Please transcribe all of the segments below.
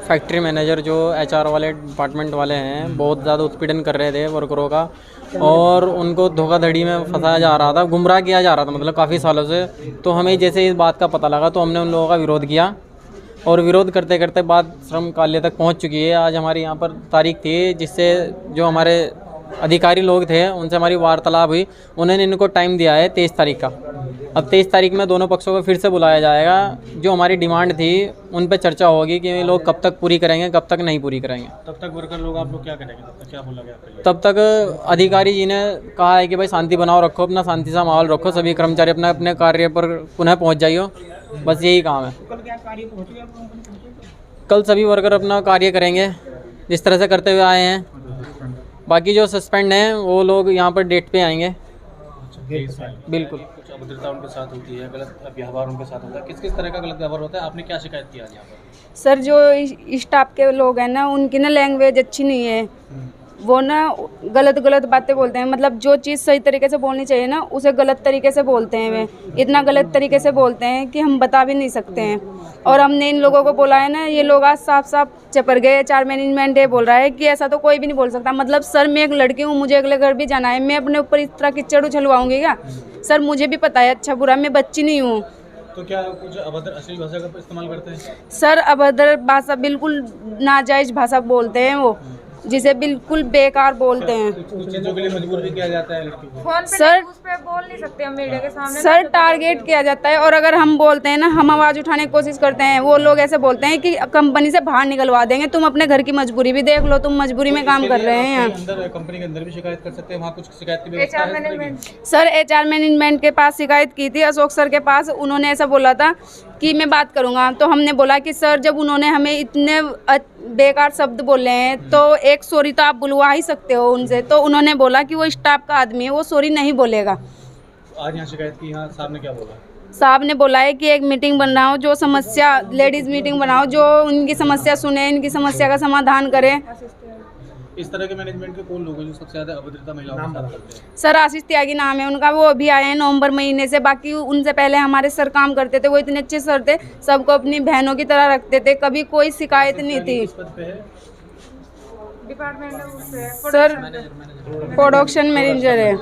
Factory manager जो HR वाले department वाले हैं बहुत ज़्यादा उत्पीड़न कर रहे थे वर्करों का, और उनको धोखाधड़ी में फंसाया जा रहा था, गुमराह किया जा रहा था मतलब काफ़ी सालों से। तो हमें जैसे इस बात का पता लगा तो हमने उन लोगों का विरोध किया, और विरोध करते करते बात श्रम कार्यालय तक पहुंच चुकी है। आज हमारी यहाँ पर तारीख थी जिससे जो हमारे अधिकारी लोग थे उनसे हमारी वार्तालाप हुई। उन्होंने इनको टाइम दिया है 23 तारीख का। अब 23 तारीख में दोनों पक्षों को फिर से बुलाया जाएगा। जो हमारी डिमांड थी उन पे चर्चा होगी कि ये लोग कब तक पूरी करेंगे, कब तक नहीं पूरी करेंगे। तब तक वर्कर लोग आप लोग क्या करेंगे? तब तक क्या बोला गया आपके लिए? तब तक अधिकारी जी ने कहा है कि भाई शांति बनाओ रखो, अपना शांति सा माहौल रखो, सभी कर्मचारी अपने अपने कार्य पर पुनः पहुँच जाइए, बस यही काम है। कल सभी वर्कर अपना कार्य करेंगे जिस तरह से करते हुए आए हैं। बाकी जो सस्पेंड हैं वो लोग यहाँ पर डेट पे आएंगे। बिल्कुल। कुछ अभद्रता उनके साथ होती है, गलत व्यवहार उनके साथ होता है, किस किस तरह का गलत व्यवहार होता है? आपने क्या शिकायत किया यहाँ पर? सर जो स्टाफ के लोग हैं ना उनकी ना लैंग्वेज अच्छी नहीं है, वो ना गलत बातें बोलते हैं। मतलब जो चीज़ सही तरीके से बोलनी चाहिए ना उसे गलत तरीके से बोलते हैं। वे इतना गलत तरीके से बोलते हैं कि हम बता भी नहीं सकते हैं। और हमने इन लोगों को बोला है ना, ये लोग आज साफ साफ चपर गए। एचआर मैनेजमेंट ये बोल रहा है कि ऐसा तो कोई भी नहीं बोल सकता। मतलब सर मैं एक लड़की हूँ, मुझे अगले घर भी जाना है, मैं अपने ऊपर इस तरह कीचड़ उछलवाऊंगी क्या? सर मुझे भी पता है अच्छा बुरा, मैं बच्ची नहीं हूँ। तो क्या कुछ अभद्र अश्लील भाषा का इस्तेमाल करते हैं? सर अभद्र भाषा बिल्कुल नाजायज़ भाषा बोलते हैं वो, जिसे बिल्कुल बेकार बोलते हैं। कुछ चीज़ों के लिए मजबूर भी किया जाता है लड़की को। सर उस पे बोल नहीं सकते हम मीडिया के सामने। सर टारगेट किया जाता है, और अगर हम बोलते हैं ना, हम आवाज़ उठाने की कोशिश करते हैं, वो लोग ऐसे बोलते हैं कि कंपनी से बाहर निकलवा देंगे। तुम अपने घर की मजबूरी भी देख लो, तुम मजबूरी में काम कर रहे हैं यहाँ। अंदर कंपनी के अंदर भी शिकायत कर सकते हैं, वहाँ कुछ शिकायत की व्यवस्था है? सर एचआर मैनेजमेंट के पास शिकायत की थी, अशोक सर के पास। उन्होंने ऐसा बोला था कि मैं बात करूंगा। तो हमने बोला कि सर जब उन्होंने हमें इतने बेकार शब्द बोले हैं तो एक सॉरी तो आप बुलवा ही सकते हो उनसे। तो उन्होंने बोला कि वो स्टाफ का आदमी है, वो सॉरी नहीं बोलेगा। आज यहाँ शिकायत की, यहाँ साहब ने क्या बोला? साहब ने बोला है कि एक मीटिंग बनाओ, जो समस्या लेडीज़ मीटिंग बनाओ, जो उनकी समस्या सुने, इनकी समस्या का समाधान करें। इस तरह के मैनेजमेंट के कौन लोग हैं जो सबसे ज़्यादा अभद्रता महिलाओं के साथ करते हैं? सर आशीष त्यागी नाम है उनका, वो अभी आए हैं नवंबर महीने से। बाकी उनसे पहले हमारे सर काम करते थे, वो इतने अच्छे सर थे, सबको अपनी बहनों की तरह रखते थे, कभी कोई शिकायत नहीं थी। सर प्रोडक्शन मैनेजर है।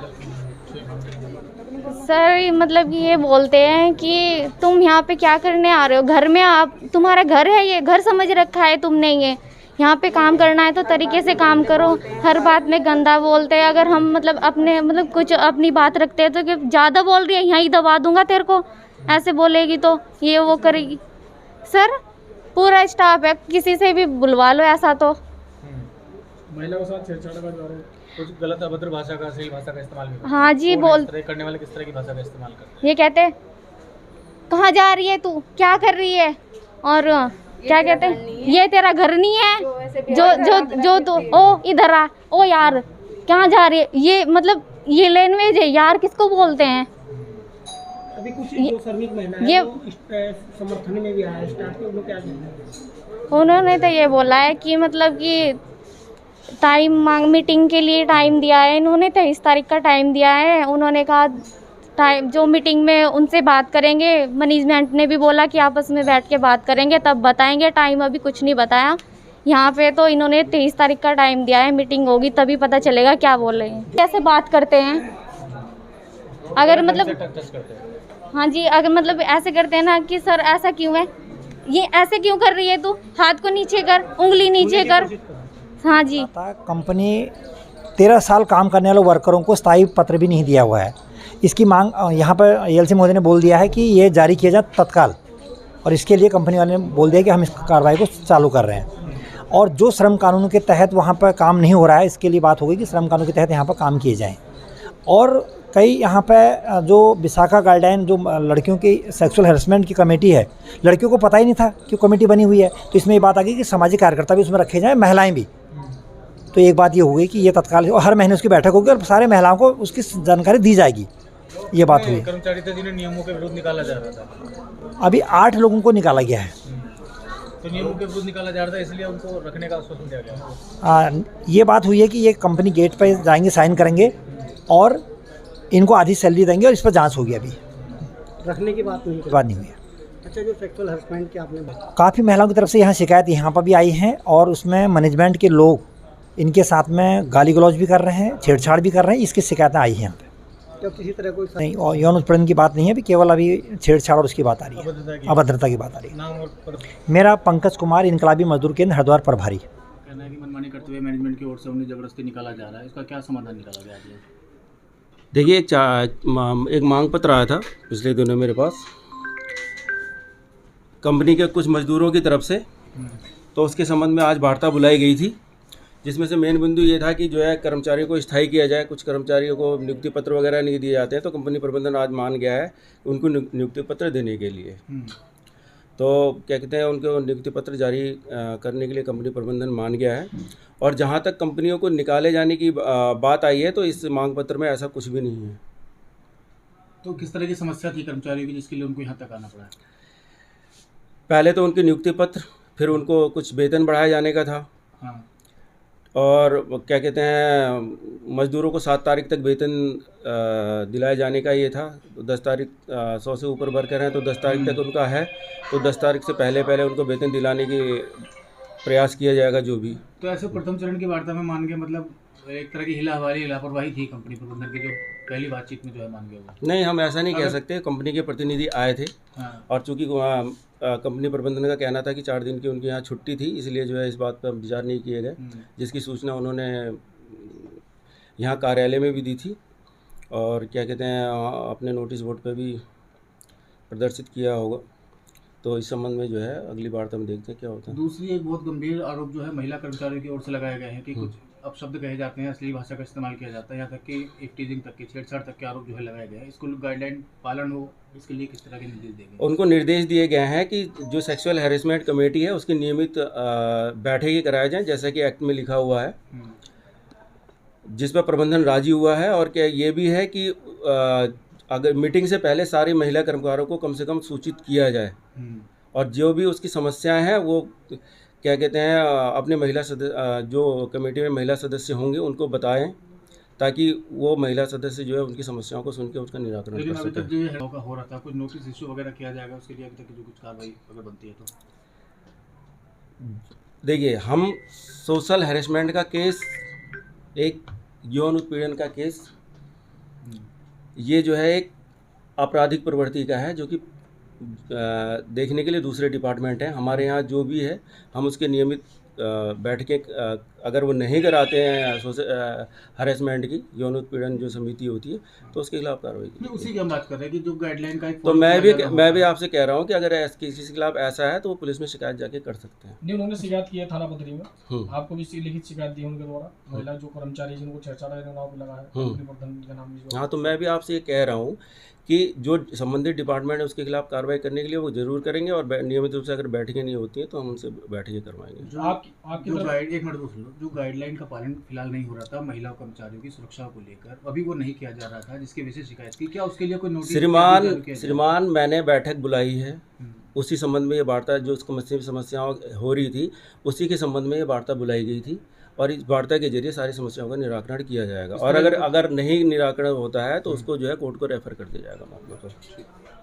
सर मतलब कि ये बोलते हैं कि तुम यहाँ पे क्या करने आ रहे हो? घर में आप, तुम्हारा घर है, ये घर समझ रखा है तुमने। ये यहाँ पे काम करना है तो तरीके से काम करो। हर बात में गंदा बोलते हैं। अगर हम मतलब अपने मतलब कुछ अपनी बात रखते हैं तो कि ज़्यादा बोल रही है, यहीं दबा दूंगा तेरे को, ऐसे बोलेगी तो ये वो करेगी। सर पूरा स्टाफ है, किसी से भी बुलवा लो ऐसा तो। महिला के साथ छेड़छाड़ का कुछ गलत अभद्र भाषा का, अश्लील भाषा का इस्तेमाल भी? हाँ जी बोल करने वाले किस तरह की भाषा का इस्तेमाल करते हैं? ये कहते कहाँ जा रही है तू, क्या कर रही है, और क्या कहते हैं ये तेरा घर नहीं है, जो तू ओ इधर आ, ओ यार कहाँ जा रही है। ये मतलब ये लैंग्वेज है यार, किसको बोलते हैं? अभी कुछ जो श्रमिक महिला है, ये समर्थन में भी आया है स्टाफ के, क्या कहते हैं? उन्होंने तो ये बोला है कि मतलब कि टाइम मीटिंग के लिए टाइम दिया है इन्होंने, 23 तारीख का टाइम दिया है। उन्होंने कहा टाइम जो मीटिंग में उनसे बात करेंगे, मैनेजमेंट ने भी बोला कि आपस में बैठ के बात करेंगे तब बताएंगे। टाइम अभी कुछ नहीं बताया यहाँ पे, तो इन्होंने 23 तारीख का टाइम दिया है, मीटिंग होगी तभी पता चलेगा क्या बोल रहे हैं, कैसे बात करते हैं। अगर मतलब हाँ जी, अगर मतलब ऐसे करते हैं ना कि सर ऐसा क्यों है, ये ऐसे क्यों कर रही है तू, हाथ को नीचे कर, उंगली नीचे कर। हाँ जी, कंपनी 13 साल काम करने वाले वर्करों को स्थायी पत्र भी नहीं दिया हुआ है। इसकी मांग यहाँ पर एलसी महोदय ने बोल दिया है कि ये जारी किया जाए तत्काल, और इसके लिए कंपनी वाले ने बोल दिया कि हम इस कार्रवाई को चालू कर रहे हैं। और जो श्रम कानून के तहत वहाँ पर काम नहीं हो रहा है, इसके लिए बात हो गई कि श्रम कानून के तहत यहाँ पर काम किए जाएँ। और कई यहाँ पे जो विशाखा गाइडलाइन, जो लड़कियों की सेक्सुअल हैरेसमेंट की कमेटी है, लड़कियों को पता ही नहीं था कि कमेटी बनी हुई है। तो इसमें ये बात आ गई कि सामाजिक कार्यकर्ता भी उसमें रखे जाएँ, महिलाएँ भी। तो एक बात ये हो गई कि ये तत्काल, और हर महीने उसकी बैठक होगी और सारे महिलाओं को उसकी जानकारी दी जाएगी। ये बात हुई। कर्मचारी थे जिन्हें नियमों के विरुद्ध निकाला जा रहा था, अभी 8 लोगों को निकाला गया है। तो नियमों के विरुद्ध निकाला जा रहा था, इसलिए उनको रखने का आश्वासन दिया गया। ये बात हुई है कि ये कंपनी गेट पर जाएंगे, साइन करेंगे और इनको आधी सैलरी देंगे, और इस पर जांच होगी। अभी रखने की बात नहीं हुई है। अच्छा, जो सेक्सुअल हरासमेंट की आपने बात, काफ़ी महिलाओं की तरफ से यहाँ शिकायत यहाँ पर भी आई हैं और उसमें मैनेजमेंट के लोग इनके साथ में गाली गलौज भी कर रहे हैं, छेड़छाड़ भी कर रहे हैं, इसकी शिकायतें आई हैं यहाँ पे। क्या किसी तरह कोई नहीं, और यौन उत्पीड़न की बात नहीं है, अभी केवल अभी छेड़छाड़ और उसकी बात आ रही है, अभद्रता की बात आ रही है। नाम और पद? मेरा पंकज कुमार, इनकलाबी मजदूर केंद्र हरिद्वार प्रभारी। कहना है कि मनमानी करते हुए मैनेजमेंट की ओर से उन्हें जबरदस्ती निकाला जा रहा है, इसका क्या समाधान निकाला गया है? देखिए, एक मांग पत्र आया था पिछले दिनों मेरे पास कंपनी के कुछ मजदूरों की तरफ से, तो उसके संबंध में आज वार्ता बुलाई गई थी, जिसमें से मेन बिंदु ये था कि जो है कर्मचारियों को स्थायी किया जाए। कुछ कर्मचारियों को नियुक्ति पत्र वगैरह नहीं दिए जाते हैं, तो कंपनी प्रबंधन आज मान गया है उनको नियुक्ति पत्र देने के लिए। तो क्या कहते हैं, उनको नियुक्ति पत्र जारी करने के लिए कंपनी प्रबंधन मान गया है। और जहाँ तक कंपनियों को निकाले जाने की बात आई है, तो इस मांग पत्र में ऐसा कुछ भी नहीं है। तो किस तरह की समस्या थी कर्मचारियों की जिसके लिए उनको यहाँ तक आना पड़ा? पहले तो उनके नियुक्ति पत्र, फिर उनको कुछ वेतन बढ़ाए जाने का था। हाँ। और क्या कहते हैं, मजदूरों को 7 तारीख तक वेतन दिलाए जाने का ये था। 10 तारीख 100 से ऊपर वर्कर हैं तो 10 तारीख तक उनका है, तो 10 तारीख से पहले उनको वेतन दिलाने की प्रयास किया जाएगा जो भी। तो ऐसे प्रथम चरण की वार्ता में मान के मतलब एक तरह की लापरवाही थी कंपनी प्रबंधन की, जो पहली बातचीत में जो है मान गया वो? नहीं, हम ऐसा नहीं कह सकते। कंपनी के प्रतिनिधि आए थे। हाँ। और चूंकि कंपनी प्रबंधन का कहना था कि 4 दिन की उनके यहाँ छुट्टी थी, इसलिए जो है इस बात पर विचार नहीं किए गए, जिसकी सूचना उन्होंने यहाँ कार्यालय में भी दी थी और क्या कहते हैं अपने नोटिस बोर्ड पर भी प्रदर्शित किया होगा। तो इस संबंध में जो है अगली वार्ता में देखते हैं क्या होता है। दूसरी एक बहुत गंभीर आरोप जो है महिला कर्मचारियों की ओर से लगाए गए हैं कि कुछ अपशब्द कहे जाते हैं, अश्लील भाषा का इस्तेमाल किया जाता है, यहाँ तक कि टीजिंग तक के, छेड़छाड़ तक के आरोप जो है लगाए गए हैं। स्कूल गाइडलाइन पालन हो, इसके लिए किस तरह के निर्देश देंगे? उनको निर्देश दिए गए हैं कि जो सेक्सुअल हैरेसमेंट कमेटी है उसकी नियमित बैठकें कराई जाएं, जैसा कि एक्ट में लिखा हुआ है, जिस पर प्रबंधन राजी हुआ है। और क्या ये भी है कि अगर मीटिंग से पहले सारी महिला कर्मकारों को कम से कम सूचित किया जाए और जो भी उसकी समस्याएं हैं वो क्या कहते हैं अपने महिला जो कमेटी में महिला सदस्य होंगे उनको बताएं, ताकि वो महिला सदस्य जो है उनकी समस्याओं को सुन के उसका निराकरण लेकिन कर अभी सकें। तक जो है हो रहा था, कुछ नोटिस इश्यू वगैरह किया जाएगा उसके लिए अभी तक जो कुछ कार्रवाई अगर बनती है तो? देखिए, हम सोशल हैरेसमेंट का केस, एक यौन उत्पीड़न का केस, ये जो है एक आपराधिक प्रवृत्ति का है, जो कि देखने के लिए दूसरे डिपार्टमेंट हैं। हमारे यहाँ जो भी है हम उसके नियमित बैठकें अगर वो नहीं कराते हैं हरेसमेंट की, यौन उत्पीड़न जो समिति होती है, तो उसके खिलाफ कार्रवाई की। उसी की हम बात कर रहे हैं कि जो गाइडलाइन का तो मैं भी आपसे कह रहा हूँ कि अगर किसी के खिलाफ ऐसा है तो वो पुलिस में शिकायत जाके कर सकते हैं। नहीं, उन्होंने शिकायत की है थाना बदरी में, आपको भी लिखित शिकायत दी है उनके द्वारा, महिला जो कर्मचारी जिनको छेड़छाड़ लगा है कंपनी प्रबंधन के नाम में। हाँ, तो मैं भी आपसे ये कह रहा हूँ कि जो संबंधित डिपार्टमेंट है उसके खिलाफ कार्रवाई करने के लिए वो जरूर करेंगे और नियमित रूप से अगर बैठकें नहीं होती हैं तो हम उनसे बैठकें करवाएंगे। जो गाइडलाइन का पालन फिलहाल नहीं हो रहा था महिला कर्मचारियों की सुरक्षा को लेकर, अभी वो नहीं किया जा रहा था, जिसकी वजह से शिकायत की, क्या उसके लिए कोई नोटिस? श्रीमान मैंने बैठक बुलाई है, उसी संबंध में ये वार्ता, जो समस्याओं हो रही थी उसी के संबंध में ये वार्ता बुलाई गई थी और इस वार्ता के जरिए सारी समस्याओं का निराकरण किया जाएगा। और अगर नहीं निराकरण होता है तो उसको जो है कोर्ट को रेफर कर दिया जाएगा मामले पर।